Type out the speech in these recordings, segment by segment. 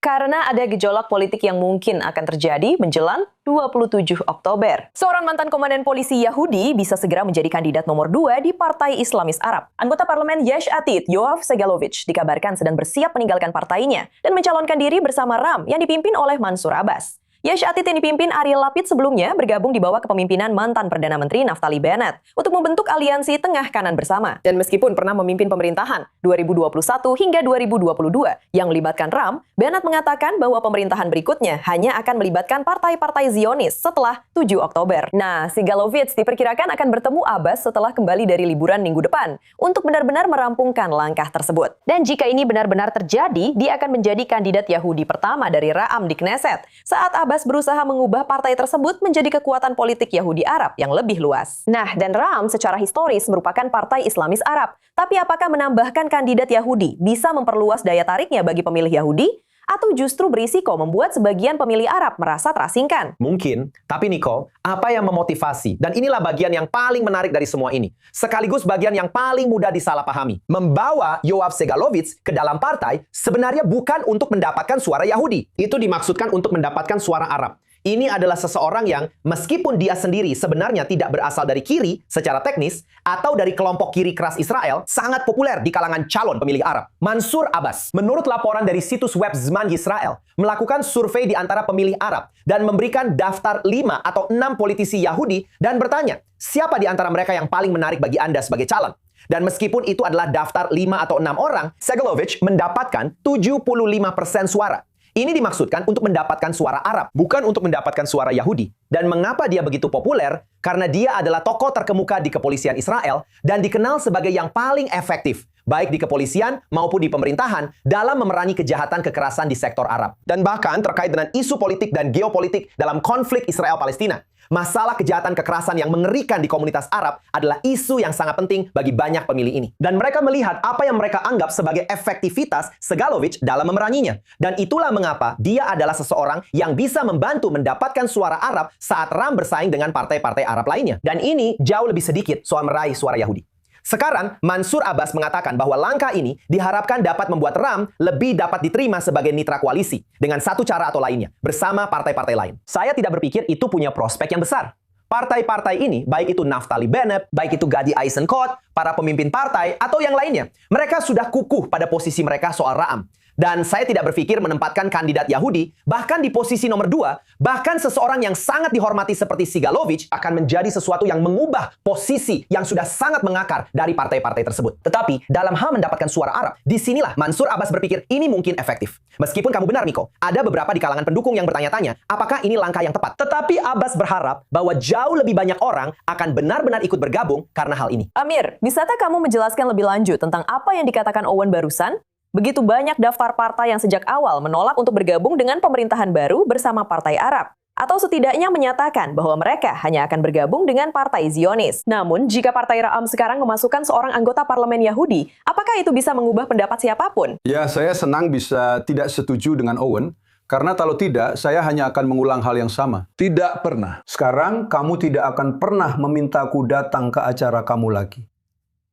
Karena ada gejolak politik yang mungkin akan terjadi menjelang 27 Oktober. Seorang mantan komandan polisi Yahudi bisa segera menjadi kandidat nomor 2 di Partai Islamis Arab. Anggota parlemen Yesh Atid, Yoav Segalovich, dikabarkan sedang bersiap meninggalkan partainya dan mencalonkan diri bersama RAM yang dipimpin oleh Mansur Abbas. Yesh Atid yang dipimpin Ariel Lapid sebelumnya bergabung di bawah kepemimpinan mantan Perdana Menteri Naftali Bennett untuk membentuk aliansi tengah kanan bersama. Dan meskipun pernah memimpin pemerintahan 2021 hingga 2022 yang melibatkan RAM, Bennett mengatakan bahwa pemerintahan berikutnya hanya akan melibatkan partai-partai Zionis setelah 7 Oktober. Nah, Segalovich diperkirakan akan bertemu Abbas setelah kembali dari liburan minggu depan untuk benar-benar merampungkan langkah tersebut. Dan jika ini benar-benar terjadi, dia akan menjadi kandidat Yahudi pertama dari Ra'am di Knesset saat Abbas berusaha mengubah partai tersebut menjadi kekuatan politik Yahudi Arab yang lebih luas. Nah, dan RAM secara historis merupakan partai Islamis Arab. Tapi apakah menambahkan kandidat Yahudi bisa memperluas daya tariknya bagi pemilih Yahudi? Atau justru berisiko membuat sebagian pemilih Arab merasa terasingkan? Mungkin, tapi Nico, apa yang memotivasi? Dan inilah bagian yang paling menarik dari semua ini. Sekaligus bagian yang paling mudah disalahpahami. Membawa Yoav Segalovich ke dalam partai sebenarnya bukan untuk mendapatkan suara Yahudi. Itu dimaksudkan untuk mendapatkan suara Arab. Ini adalah seseorang yang meskipun dia sendiri sebenarnya tidak berasal dari kiri secara teknis atau dari kelompok kiri keras Israel, sangat populer di kalangan calon pemilih Arab. Mansur Abbas, menurut laporan dari situs web Zman Yisrael, melakukan survei di antara pemilih Arab dan memberikan daftar 5 atau 6 politisi Yahudi dan bertanya, siapa di antara mereka yang paling menarik bagi Anda sebagai calon? Dan meskipun itu adalah daftar 5 atau 6 orang, Segalovich mendapatkan 75% suara. Ini dimaksudkan untuk mendapatkan suara Arab, bukan untuk mendapatkan suara Yahudi. Dan mengapa dia begitu populer? Karena dia adalah tokoh terkemuka di kepolisian Israel dan dikenal sebagai yang paling efektif, baik di kepolisian maupun di pemerintahan, dalam memerangi kejahatan kekerasan di sektor Arab. Dan bahkan terkait dengan isu politik dan geopolitik dalam konflik Israel-Palestina. Masalah kejahatan kekerasan yang mengerikan di komunitas Arab adalah isu yang sangat penting bagi banyak pemilih ini. Dan mereka melihat apa yang mereka anggap sebagai efektivitas Segalovich dalam memeranginya. Dan itulah mengapa dia adalah seseorang yang bisa membantu mendapatkan suara Arab saat RAM bersaing dengan partai-partai Arab lainnya. Dan ini jauh lebih sedikit soal meraih suara Yahudi. Sekarang, Mansur Abbas mengatakan bahwa langkah ini diharapkan dapat membuat RAM lebih dapat diterima sebagai mitra koalisi dengan satu cara atau lainnya, bersama partai-partai lain. Saya tidak berpikir itu punya prospek yang besar. Partai-partai ini, baik itu Naftali Bennett, baik itu Gadi Eisenkot, para pemimpin partai, atau yang lainnya, mereka sudah kukuh pada posisi mereka soal RAM. Dan saya tidak berpikir menempatkan kandidat Yahudi, bahkan di posisi nomor 2, bahkan seseorang yang sangat dihormati seperti Segalovich akan menjadi sesuatu yang mengubah posisi yang sudah sangat mengakar dari partai-partai tersebut. Tetapi, dalam hal mendapatkan suara Arab, disinilah Mansur Abbas berpikir ini mungkin efektif. Meskipun kamu benar, Miko, ada beberapa di kalangan pendukung yang bertanya-tanya, apakah ini langkah yang tepat? Tetapi Abbas berharap bahwa jauh lebih banyak orang akan benar-benar ikut bergabung karena hal ini. Amir, bisakah kamu menjelaskan lebih lanjut tentang apa yang dikatakan Owen barusan? Begitu banyak daftar partai yang sejak awal menolak untuk bergabung dengan pemerintahan baru bersama partai Arab. Atau setidaknya menyatakan bahwa mereka hanya akan bergabung dengan partai Zionis. Namun, jika partai Ra'am sekarang memasukkan seorang anggota parlemen Yahudi, apakah itu bisa mengubah pendapat siapapun? Ya, saya senang bisa tidak setuju dengan Owen. Karena kalau tidak, saya hanya akan mengulang hal yang sama. Tidak pernah. Sekarang, kamu tidak akan pernah memintaku datang ke acara kamu lagi.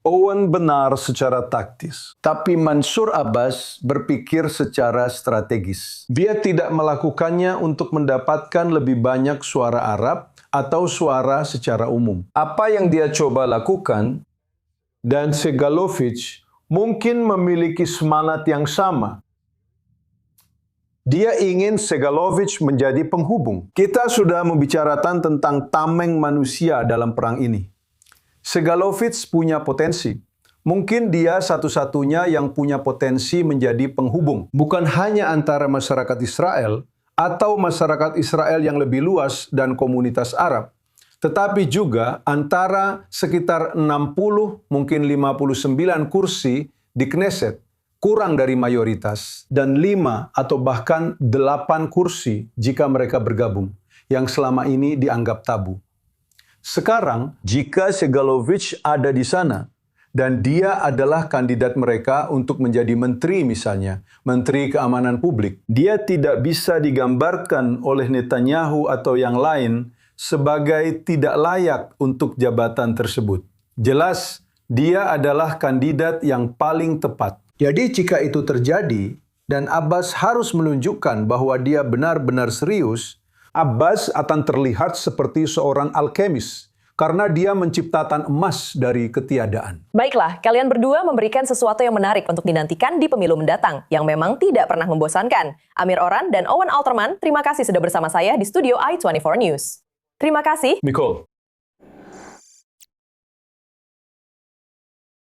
Owen benar secara taktis, tapi Mansur Abbas berpikir secara strategis. Dia tidak melakukannya untuk mendapatkan lebih banyak suara Arab atau suara secara umum. Apa yang dia coba lakukan, dan Segalovich mungkin memiliki semangat yang sama. Dia ingin Segalovich menjadi penghubung. Kita sudah membicarakan tentang tameng manusia dalam perang ini. Segalovich punya potensi. Mungkin dia satu-satunya yang punya potensi menjadi penghubung. Bukan hanya antara masyarakat Israel atau masyarakat Israel yang lebih luas dan komunitas Arab, tetapi juga antara sekitar 60, mungkin 59 kursi di Knesset, kurang dari mayoritas, dan 5 atau bahkan 8 kursi jika mereka bergabung, yang selama ini dianggap tabu. Sekarang, jika Segalovich ada di sana, dan dia adalah kandidat mereka untuk menjadi menteri misalnya, menteri keamanan publik, dia tidak bisa digambarkan oleh Netanyahu atau yang lain sebagai tidak layak untuk jabatan tersebut. Jelas, dia adalah kandidat yang paling tepat. Jadi jika itu terjadi, dan Abbas harus menunjukkan bahwa dia benar-benar serius, Abbas akan terlihat seperti seorang alkemis karena dia menciptakan emas dari ketiadaan. Baiklah, kalian berdua memberikan sesuatu yang menarik untuk dinantikan di pemilu mendatang, yang memang tidak pernah membosankan. Amir Oran dan Owen Alterman, terima kasih sudah bersama saya di studio i24 News. Terima kasih. Nicole.